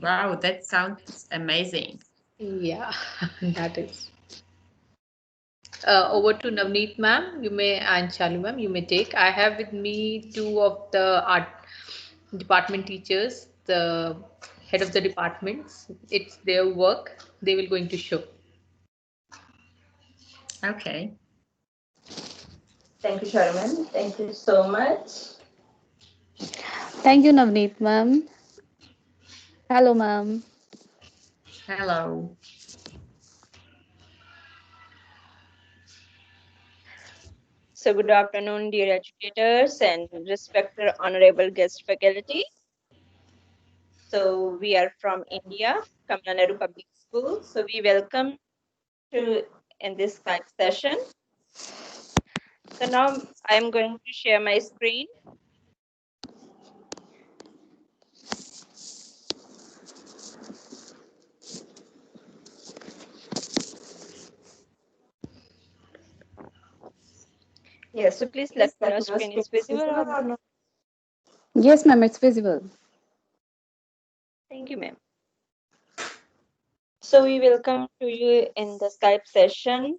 Wow, that sounds amazing. Yeah, that is. Over to Navneet ma'am, you may, and Shalu ma'am, you may take. I have with me two of the art department teachers, the head of the departments. It's their work. They will going to show. Okay. Thank you, Sharman. Thank you so much. Thank you, Navneet ma'am. Hello, ma'am. Hello. So good afternoon, dear educators and respected honorable guest faculty. So we are from India, Kamala Nehru Public School. So we welcome to in this Skype session. So now I am going to share my screen. Yes, so please let Please me let know me know screen screen is is visible visible or or not. not. Yes, ma'am, it's visible. Thank you, ma'am. So we welcome to you in the Skype session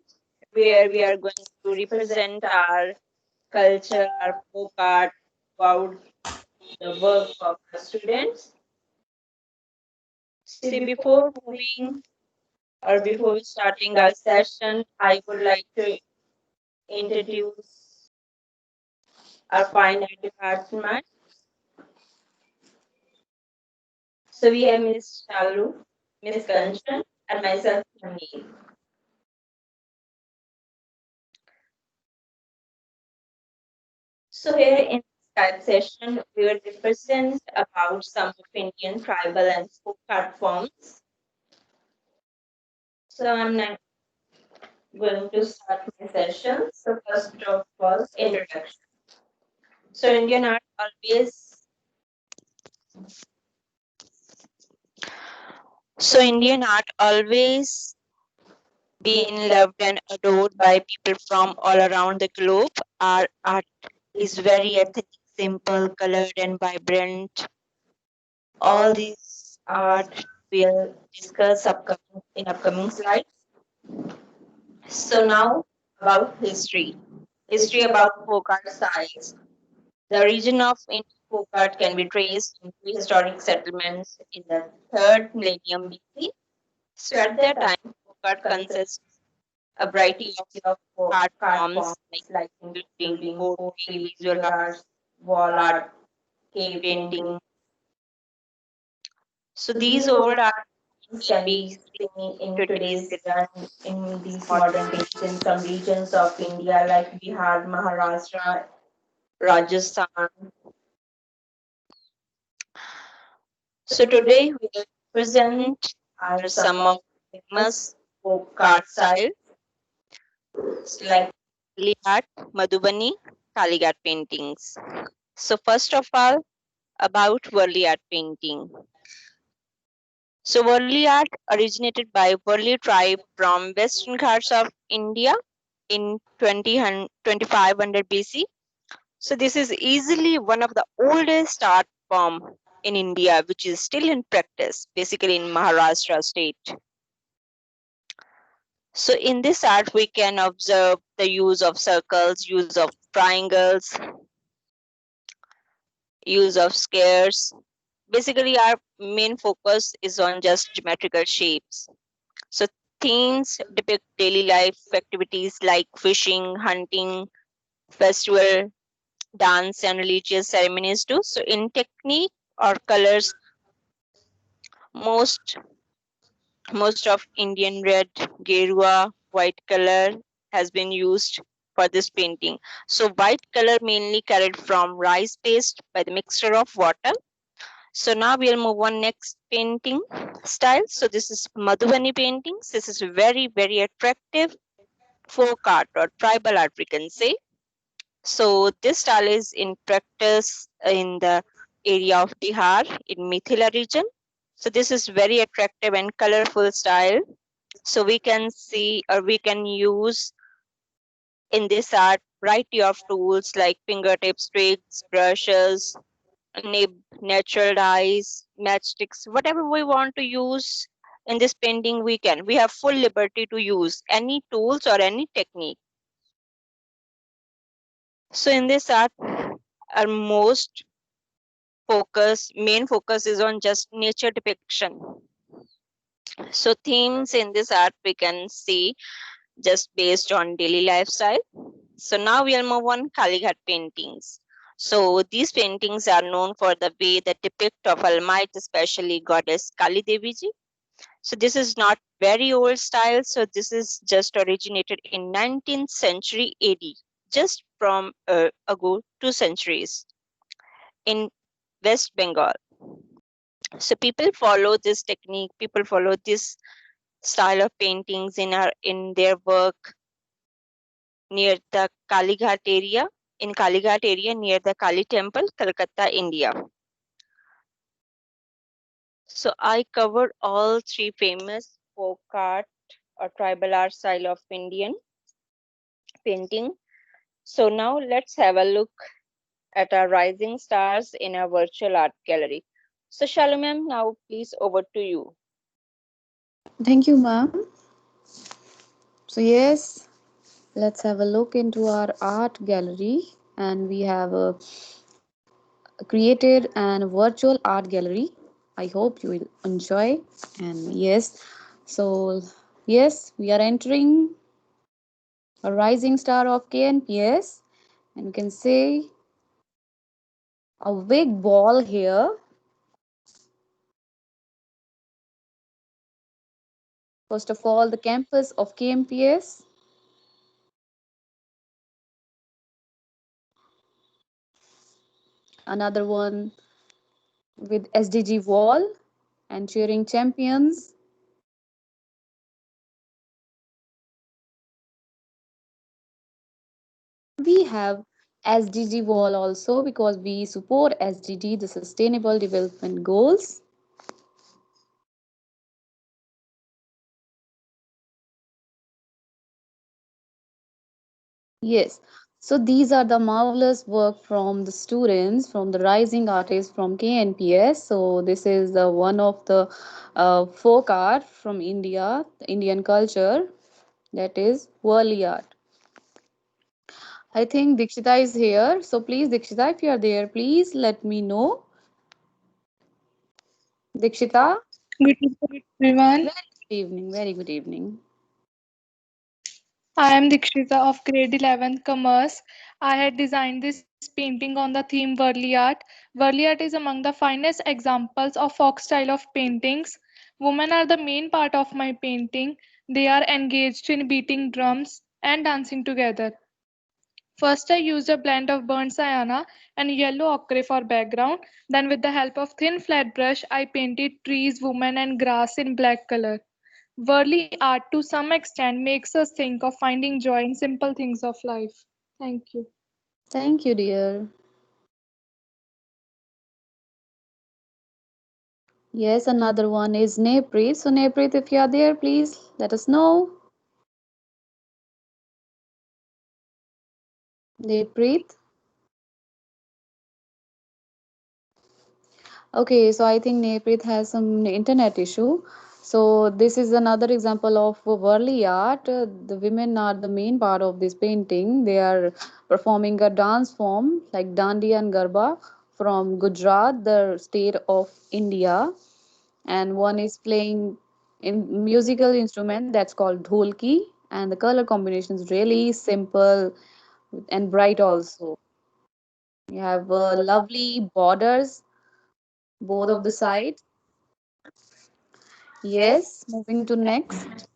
where we are going to represent our culture, our folk art about the work of our students. See, See, before before moving moving or or before before starting our our session, session, I I would would like like to to introduce introduce our our fine fine art department. department. So So we we have have Miss Shalu, Miss Miss Kanchan, Kanchan and and myself, myself, Navneet. Navneet. So here in this Skype session, we will represent about some of Indian tribal and folk art forms. So I'm now going Going to to start start my my session. session. So So first first of of all, all, introduction. introduction. So So Indian Indian art always so so Indian Indian art always been being loved loved and and adored by by people from from all all around the globe. Our art is is very very ethnic, simple, simple. colored, and vibrant. All All these these art art we'll will discuss discuss upcoming in in upcoming upcoming slides. slides. So So now now about about history. history. History History about about folk art our styles. styles. The The origin region of of Indian folk folk art art can can be be traced traced in in prehistoric prehistoric settlements settlements in in the the third third millennium millennium BC. BC. So So at at that that time, time, folk art folk art consists consists a a variety variety of of art art forms like forms like including including pottery, pottery, visual visual arts, arts, wall wall art, art, cave cave painting. painting. So So these these old old art art forms can can be be seen seen in in today's today's in these modern modern days days in some regions of India like Bihar, Maharashtra, Rajasthan. So today today we will present present are some some of of famous famous folk folk art art styles styles like like Delhi art, Madhubani, Kaligat paintings. So first of all, about Worli art painting. So Worli art originated by Worli tribe from western Ghats of India in 2500 BC. So this is easily one of the oldest art form in India, which is still in practice, basically in Maharashtra state. So in this art, we can observe the use of circles, use of triangles, use of squares. Basically, our main focus is on just geometrical shapes. So themes depict daily life activities like fishing, hunting, festival, dance, and religious ceremonies too. So in technique or colors, most most of Indian red, gerua, white color has been used for this painting. So white color mainly carried from rice paste by the mixture of water. So now we'll move on next painting style. So this is Madhubani paintings. This is very attractive folk art or tribal art we can say. So this style is in practice in the area of Bihar in Mithila region. So this is very attractive and colorful style. So we can see or we can use in this art variety of tools like fingertips, twigs, brushes, nib, natural dyes. matchsticks, whatever we want to use in this painting, we can. We have full liberty to use any tools or any technique. So in this art, our main focus is on just nature depiction. So themes in this art we can see just based on daily lifestyle. So now we'll move on Kalighat paintings. So these paintings are known for the way they depict of Almight, especially goddess Kali Devi ji. So this is not very old style. So this is just originated in 19th century AD, just from ago 2 centuries in West Bengal. So people follow this technique, people follow this style of paintings in their work near the Kalighat area near the Kali temple, Calcutta, India. So I covered all three famous folk art or tribal art style of Indian painting. So now let's have a look at our rising stars in our virtual art gallery. So Shalu ma'am, now please over to you. Thank you, ma'am. So, yes, let's have a look into our art gallery. And we have created an virtual art gallery. I hope you will enjoy. And yes, so yes, we are entering a rising star of KNPS. And you can say a big ball here. First of all, the campus of KMPS. Another one with SDG wall and cheering champions. We have SDG wall also because we support SDG, the Sustainable Development Goals. Yes. So these are the marvelous work from the students, from the rising artists from KNPS. So this is the one of the folk art from India, the Indian culture, that is Worli art. I think Dikshita is here. So please, Dikshita, if you are there, please let me know. Dikshita, Good evening, everyone. very good evening. Very good evening. I am Dikshita of grade 11 Commerce. I had designed this painting on the theme Worli art. Worli art is among the finest examples of folk style of paintings. Women are the main part of my painting. They are engaged in beating drums and dancing together. First, I used a blend of burnt sienna and yellow ochre for background. Then, with the help of thin flat brush, I painted trees, women, and grass in black color. Worldly art, to some extent, makes us think of finding joy in simple things of life. Thank you. Thank you, dear. Yes, another one is Nepreet. So, Nepreet, if you are there, please let us know. Nepreet. Okay, so I think Nepreet has some internet issue. So this is another example of Worli art. The women are the main part of this painting. They are performing a dance form like Dandiya and Garba from Gujarat, the state of India. And one is playing in musical instrument that's called dholki. And the color combination is really simple and bright also. You have lovely borders both of the sides. Yes, moving to next.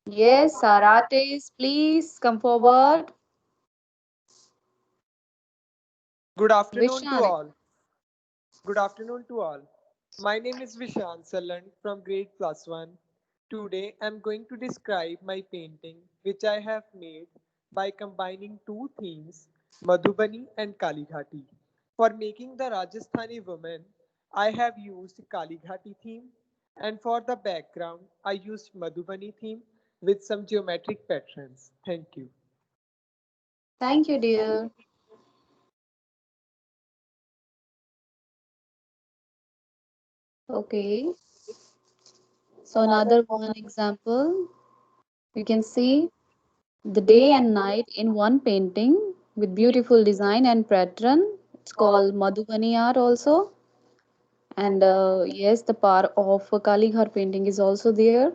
Yes, Sarates, please come forward. Good afternoon to Vishan. all. Good afternoon to all. My name is Vishan Salan from grade plus 1. Today I am going to describe my painting which I have made by combining two themes, Madhubani and Kalighati. For making the Rajasthani woman, I have used Kalighati theme, and for the background I used Madhubani theme with some geometric patterns. Thank you. Thank you, dear. Okay. So another one example, you can see the day and night in one painting with beautiful design and pattern. It's called Madhubani art also. And yes, the part of Kalighar painting is also there.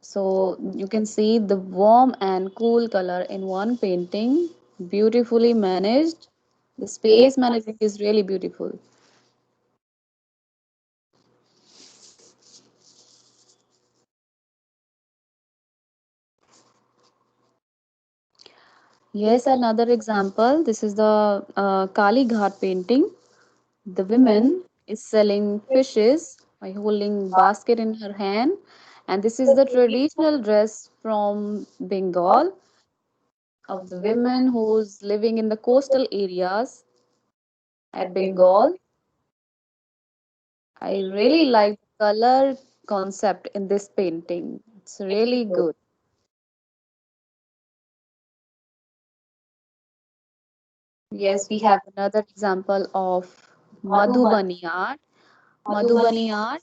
So you can see the warm and cool color in one painting, beautifully managed. The space managing is really beautiful. Yes, another example. This is the Kali Ghat painting. The woman is selling fishes by holding basket in her hand, and this is the traditional dress from Bengal of the women who's living in the coastal areas at Bengal. I really like the color concept in this painting. It's really good. Yes, we have another example of Madhubani art. Madhubani art,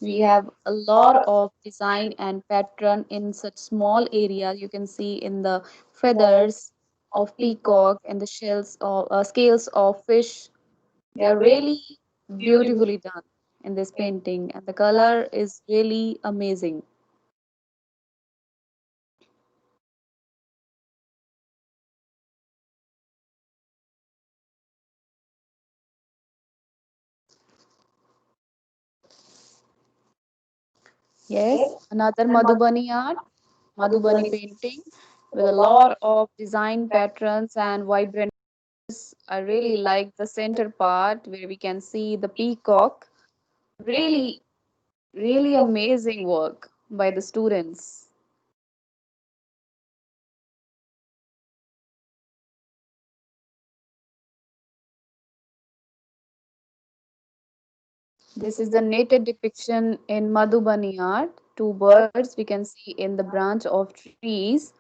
we have a lot of design and pattern in such small areas. You can see in the feathers of peacock and the shells or scales of fish. They are really beautifully done in this painting, and the color is really amazing. Yes, another Madhubani art, Madhubani painting with a lot of design patterns and vibrant. I really like the center part where we can see the peacock. Really, really amazing work by the students. This is the native depiction in Madhubani art. Two birds we can see in the branch of trees,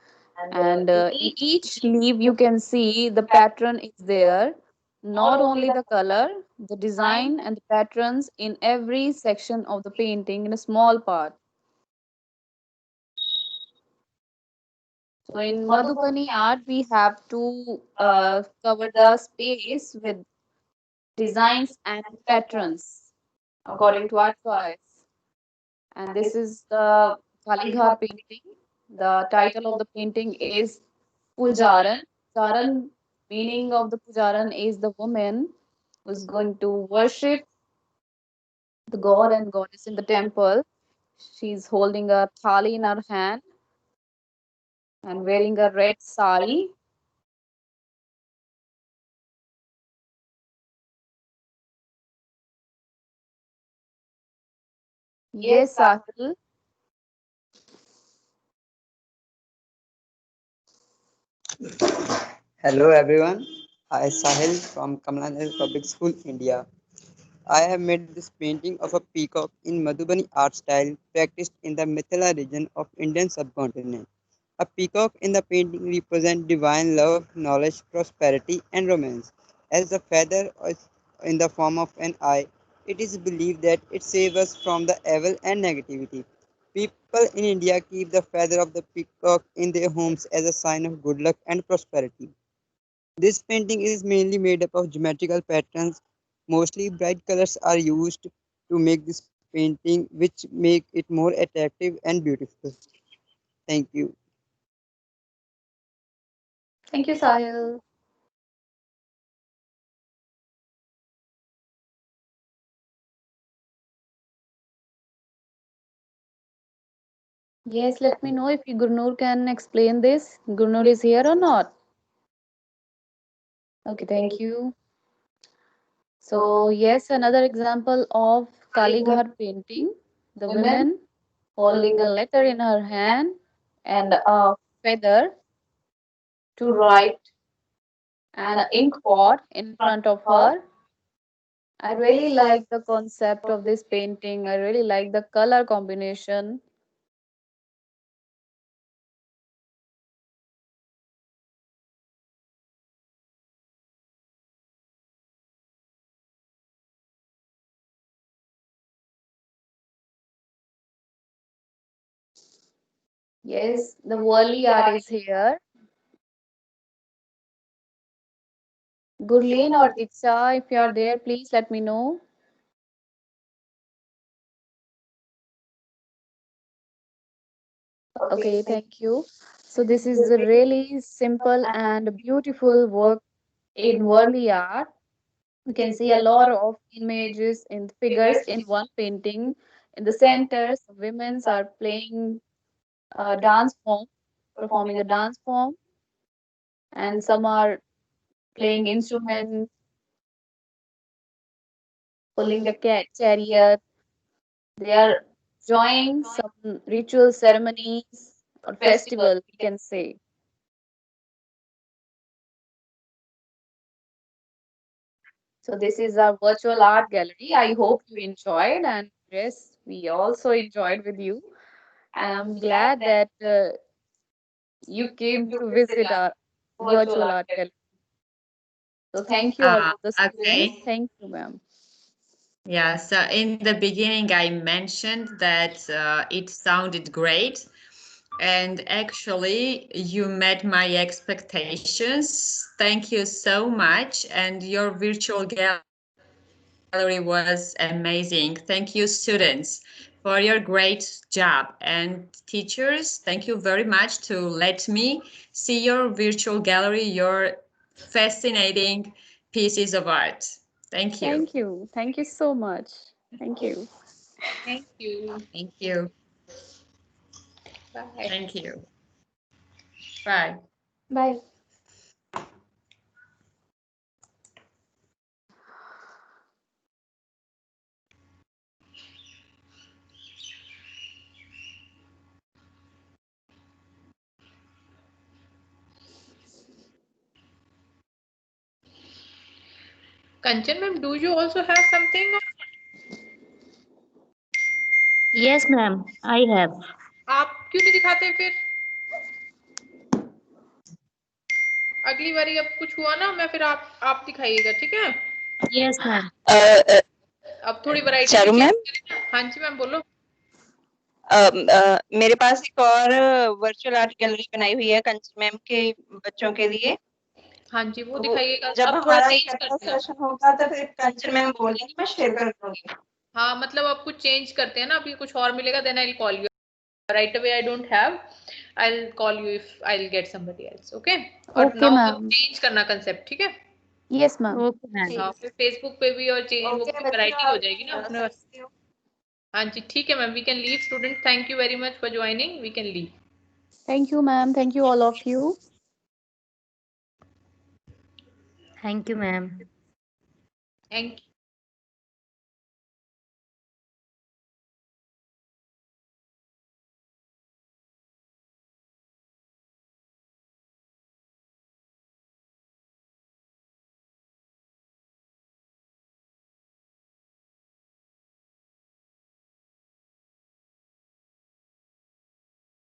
and in each leaf you can see the pattern is there. Not only the color, the design and the patterns in every section of the painting in a small part. So in Madhubani art, we have to cover the space with designs and patterns according to our choice. And this is the Kalighar painting. The title of the painting is Pujaran. Pujaran, meaning of the Pujaran is the woman who's going to worship the god and goddess in the temple. She's holding a thali in her hand and wearing a red sari. Yes, Sahil. Hello everyone, I Sahil from Kamala Public School, India. I have made this painting of a peacock in Madhubani art style practiced in the Mithila region of Indian subcontinent. A peacock in the painting represents divine love, knowledge, prosperity, and romance. As the feather is in the form of an eye, it is believed that it saves us from the evil and negativity. People in India keep the feather of the peacock in their homes as a sign of good luck and prosperity. This painting is mainly made up of geometrical patterns. Mostly bright colors are used to make this painting, which make it more attractive and beautiful. Thank you. Thank you, Sahil. Yes, let me know if Gurnur can explain this. Gurnur is here or not? Okay, thank you. So, yes, another example of Kalighar painting. The woman holding a letter in her hand and a feather to write and an ink pot in front of her. I really like the concept of this painting. I really like the color combination. Yes, the Worli art is here. Gurleen or Diksha, if you are there, please let me know. Okay, thank you. So this is a really simple and beautiful work in Worli art. You can see a lot of images and figures in one painting. In the center, some women are playing a dance form, performing a dance form, and some are playing instruments, pulling a chariot. They are enjoying some ritual ceremonies or festival, we can say. So this is our virtual art gallery. I hope you enjoyed, and yes, we also enjoyed with you. And I'm glad that you came to visit our virtual art gallery. So thank you all of the students. Okay. Thank you, ma'am. Yeah, so in the beginning, I mentioned that it sounded great. And actually, you met my expectations. Thank you so much. And your virtual gallery was amazing. Thank you, students, for your great job. And teachers, thank you very much to let me see your virtual gallery, your fascinating pieces of art. Thank you. Thank you. Thank you so much. Thank you. Thank you. Thank you. Bye. Thank you. Bye. Bye. Kanchan ma'am, do you also have something? Yes, ma'am, I have. आप क्यों नहीं दिखाते फिर? अगली बारी अब कुछ हुआ ना, मैं फिर आप दिखाइएगा, ठीक है? Yes, ma'am. अब थोड़ी वैरायटी चारू भी मैम? चेंज करें ना। हाँ जी मैम, बोलो। मेरे पास एक और वर्चुअल आर्ट गैलरी बनाई हुई है कंचन मैम के बच्चों के लिए। हाँ जी, वो दिखाइएगा। जब अब थोड़ा हमारा चेंज इकट्ठा करते हैं। सेशन होगा तो फिर कंचन मैम बोलेंगी, मैं शेयर कर दूंगी। हाँ, मतलब अब कुछ चेंज करते हैं ना, अभी कुछ और मिलेगा, then I will call you right away. I don't have, I will call you if I will get somebody else, okay? और Okay, नाउ अब ma'am. चेंज करना कांसेप्ट, ठीक है? Yes, ma'am. Okay, ma'am. हाँ, फिर फेसबुक पे भी और चेंज वो वैरायटी हो जाएगी ना अपने पास। हाँ जी, ठीक है ma'am, we can leave student. Thank you very much for joining, we can leave. Thank you, ma'am. Thank you, all of you. Thank you, ma'am. Thank